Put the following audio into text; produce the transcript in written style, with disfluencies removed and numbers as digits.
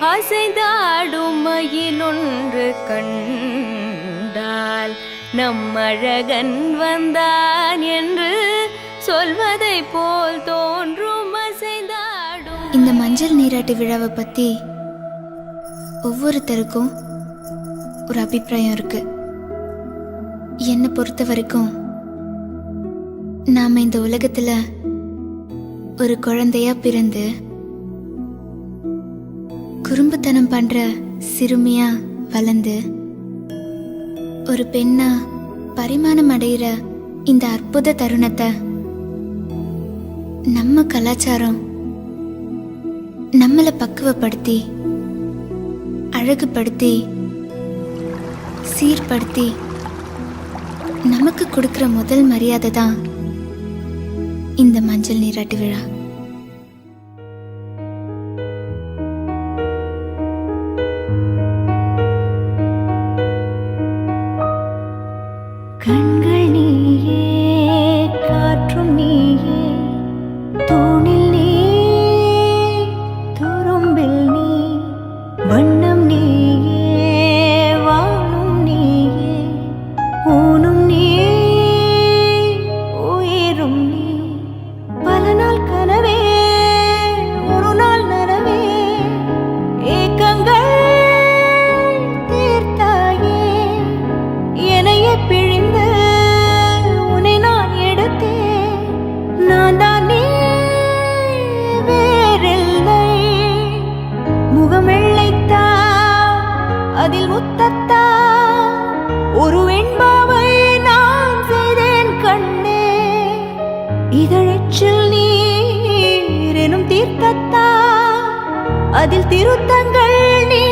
அசைந்தாடும் மயிலொன்று கண்டால் நம் அழகன் வந்தான் என்று சொல்வதை போல் தோன்றும். அசைந்தாடும் இந்த மஞ்சள் நீராட்டு விழாவை பத்தி ஒவ்வொருத்தருக்கும் ஒரு அபிப்பிராயம் இருக்கு. என்னை பொறுத்த வரைக்கும் நாம இந்த உலகத்துல ஒரு குழந்தையா பிறந்து குறும்புத்தனம் பண்ற சிறுமியா வளர்ந்து ஒரு பெண்ணா பரிமாணம் அடைகிற இந்த அற்புத தருணத்தை நம்ம கலாச்சாரம் நம்மளை பக்குவப்படுத்தி அழகுபடுத்தி சீர்படுத்தி நமக்கு கொடுக்கிற முதல் மரியாதை தான் இந்த மஞ்சள் நீராட்டு விழா. கண்கள் நீயே, காற்றும் நீயே, தூணில் நீ, துரும்பில் நீ, வண்ணம் நீயே, வானும் நீயே, ஊனும் நீ, உயிரும் நீ. பல நாள் கனவே, ஒரு நாள் நனவே, ஏக்கங்கள் தீர்த்தாயே, என்னையே பிழிந்து உன்னை நான் எடுத்தேன். நான் தான் நீ வேறில்லை. முகம் வெள்ளைத்தா, அதில் முத்தத்தா, ஒரு வெண்பாவை நான் செய்தேன் கண்ணே. இதழச்சில் நீர் எனும் தீர்த்தத்தா, அதில் திருத்தங்கள் நீ